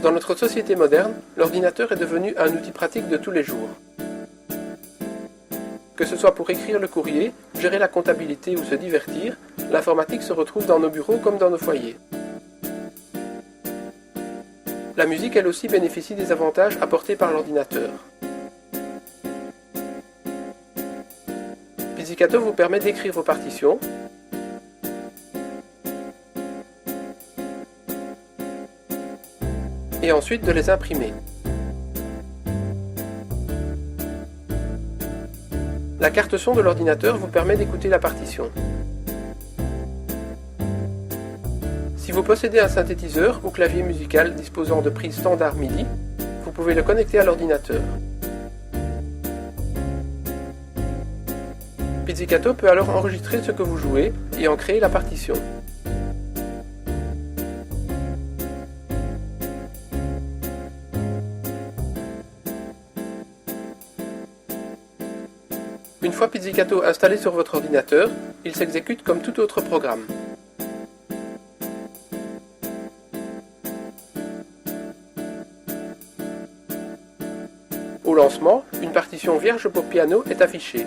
Dans notre société moderne, l'ordinateur est devenu un outil pratique de tous les jours. Que ce soit pour écrire le courrier, gérer la comptabilité ou se divertir, l'informatique se retrouve dans nos bureaux comme dans nos foyers. La musique, elle aussi, bénéficie des avantages apportés par l'ordinateur. Pizzicato vous permet d'écrire vos partitions, et ensuite de les imprimer. La carte son de l'ordinateur vous permet d'écouter la partition. Si vous possédez un synthétiseur ou clavier musical disposant de prises standard MIDI, vous pouvez le connecter à l'ordinateur. Pizzicato peut alors enregistrer ce que vous jouez et en créer la partition. Une fois Pizzicato installé sur votre ordinateur, il s'exécute comme tout autre programme. Au lancement, une partition vierge pour piano est affichée.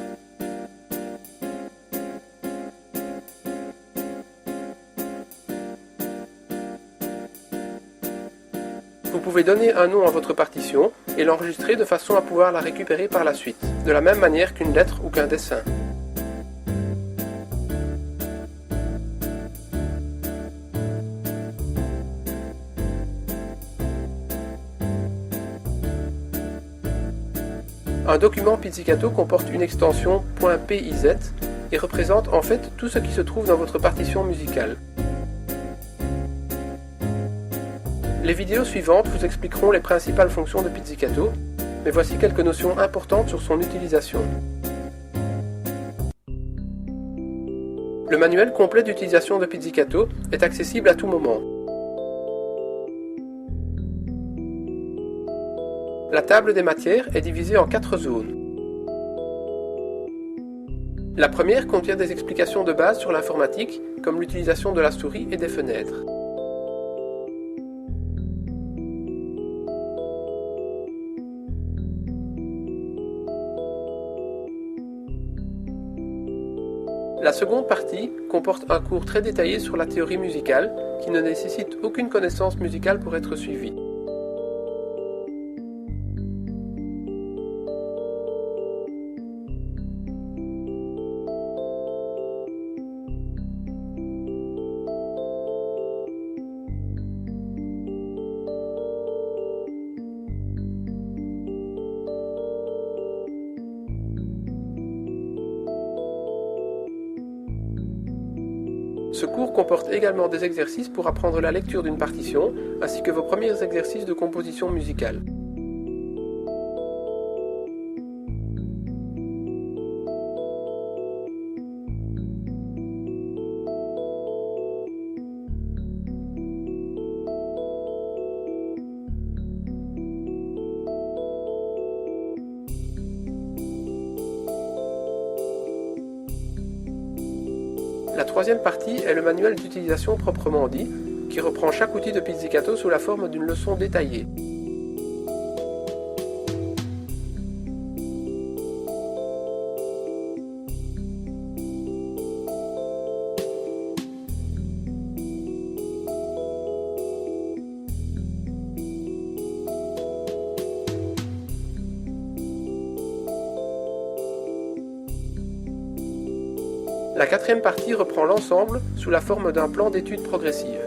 Vous pouvez donner un nom à votre partition et l'enregistrer de façon à pouvoir la récupérer par la suite, de la même manière qu'une lettre ou qu'un dessin. Un document Pizzicato comporte une extension .piz et représente en fait tout ce qui se trouve dans votre partition musicale. Les vidéos suivantes vous expliqueront les principales fonctions de Pizzicato, mais voici quelques notions importantes sur son utilisation. Le manuel complet d'utilisation de Pizzicato est accessible à tout moment. La table des matières est divisée en 4 zones. La première contient des explications de base sur l'informatique, comme l'utilisation de la souris et des fenêtres. La seconde partie comporte un cours très détaillé sur la théorie musicale, qui ne nécessite aucune connaissance musicale pour être suivie. Ce cours comporte également des exercices pour apprendre la lecture d'une partition, ainsi que vos premiers exercices de composition musicale. La troisième partie est le manuel d'utilisation proprement dit, qui reprend chaque outil de Pizzicato sous la forme d'une leçon détaillée. La quatrième partie reprend l'ensemble sous la forme d'un plan d'études progressive.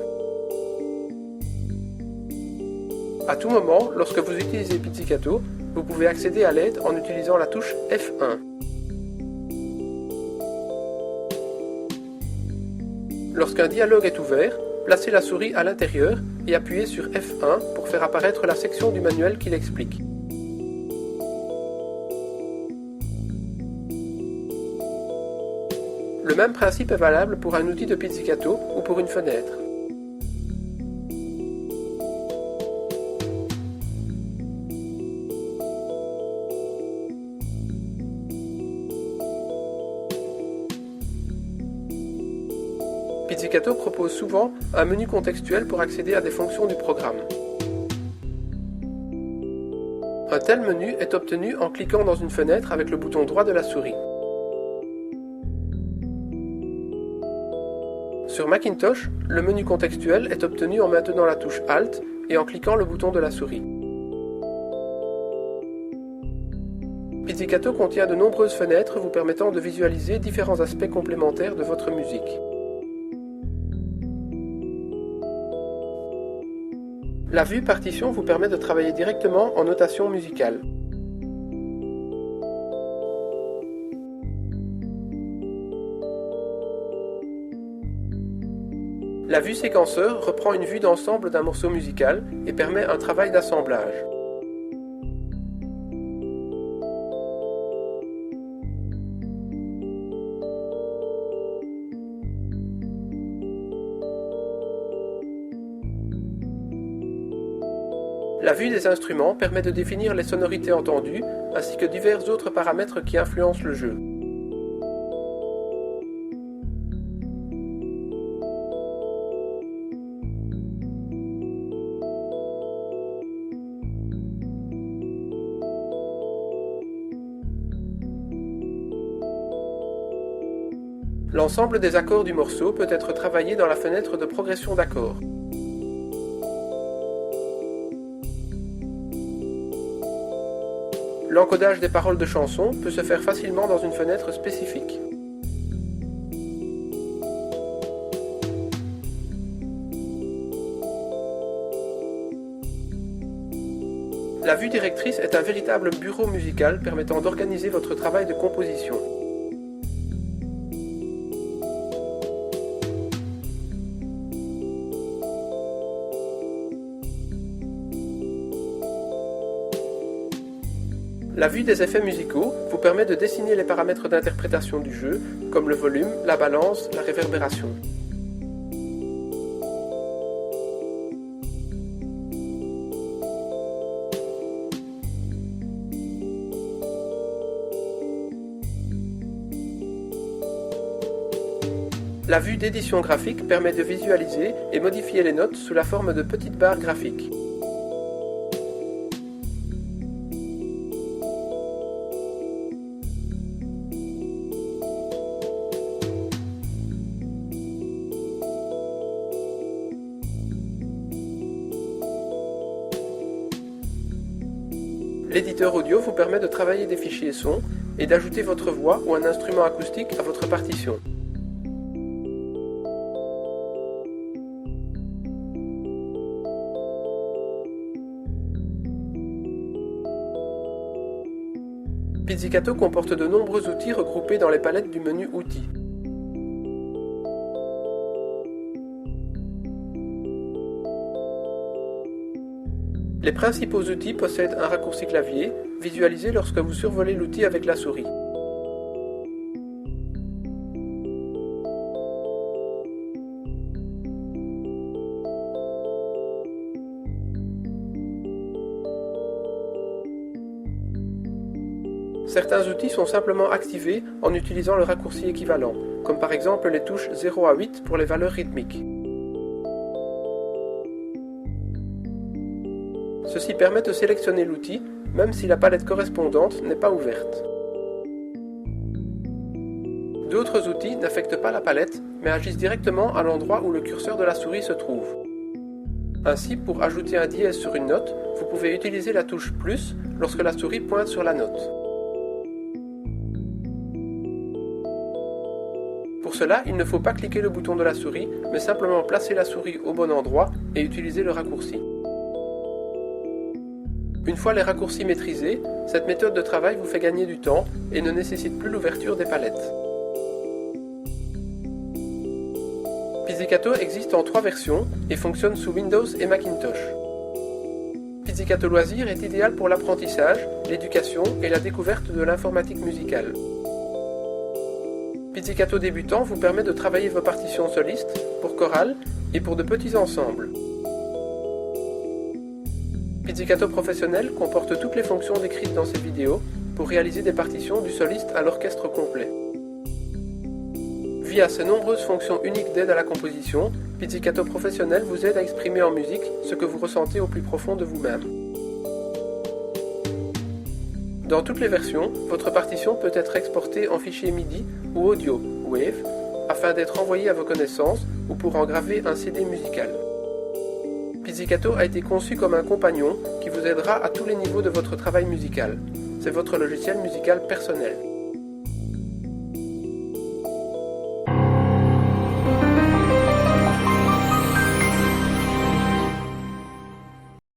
À tout moment, lorsque vous utilisez Pizzicato, vous pouvez accéder à l'aide en utilisant la touche F1. Lorsqu'un dialogue est ouvert, placez la souris à l'intérieur et appuyez sur F1 pour faire apparaître la section du manuel qui l'explique. Le même principe est valable pour un outil de Pizzicato ou pour une fenêtre. Pizzicato propose souvent un menu contextuel pour accéder à des fonctions du programme. Un tel menu est obtenu en cliquant dans une fenêtre avec le bouton droit de la souris. Sur Macintosh, le menu contextuel est obtenu en maintenant la touche Alt et en cliquant le bouton de la souris. Pizzicato contient de nombreuses fenêtres vous permettant de visualiser différents aspects complémentaires de votre musique. La vue partition vous permet de travailler directement en notation musicale. La vue séquenceur reprend une vue d'ensemble d'un morceau musical et permet un travail d'assemblage. La vue des instruments permet de définir les sonorités entendues, ainsi que divers autres paramètres qui influencent le jeu. L'ensemble des accords du morceau peut être travaillé dans la fenêtre de progression d'accords. L'encodage des paroles de chansons peut se faire facilement dans une fenêtre spécifique. La vue directrice est un véritable bureau musical permettant d'organiser votre travail de composition. La vue des effets musicaux vous permet de dessiner les paramètres d'interprétation du jeu, comme le volume, la balance, la réverbération. La vue d'édition graphique permet de visualiser et modifier les notes sous la forme de petites barres graphiques. L'éditeur audio vous permet de travailler des fichiers son et d'ajouter votre voix ou un instrument acoustique à votre partition. Pizzicato comporte de nombreux outils regroupés dans les palettes du menu Outils. Les principaux outils possèdent un raccourci clavier, visualisé lorsque vous survolez l'outil avec la souris. Certains outils sont simplement activés en utilisant le raccourci équivalent, comme par exemple les touches 0 à 8 pour les valeurs rythmiques. Ceci permet de sélectionner l'outil, même si la palette correspondante n'est pas ouverte. D'autres outils n'affectent pas la palette, mais agissent directement à l'endroit où le curseur de la souris se trouve. Ainsi, pour ajouter un dièse sur une note, vous pouvez utiliser la touche plus lorsque la souris pointe sur la note. Pour cela, il ne faut pas cliquer le bouton de la souris, mais simplement placer la souris au bon endroit et utiliser le raccourci. Une fois les raccourcis maîtrisés, cette méthode de travail vous fait gagner du temps et ne nécessite plus l'ouverture des palettes. Pizzicato existe en 3 versions et fonctionne sous Windows et Macintosh. Pizzicato Loisir est idéal pour l'apprentissage, l'éducation et la découverte de l'informatique musicale. Pizzicato débutant vous permet de travailler vos partitions solistes, pour chorale et pour de petits ensembles. Pizzicato Professionnel comporte toutes les fonctions décrites dans cette vidéo pour réaliser des partitions du soliste à l'orchestre complet. Via ses nombreuses fonctions uniques d'aide à la composition, Pizzicato Professionnel vous aide à exprimer en musique ce que vous ressentez au plus profond de vous-même. Dans toutes les versions, votre partition peut être exportée en fichier MIDI ou audio, WAV, afin d'être envoyée à vos connaissances ou pour engraver un CD musical. Pizzicato a été conçu comme un compagnon qui vous aidera à tous les niveaux de votre travail musical. C'est votre logiciel musical personnel.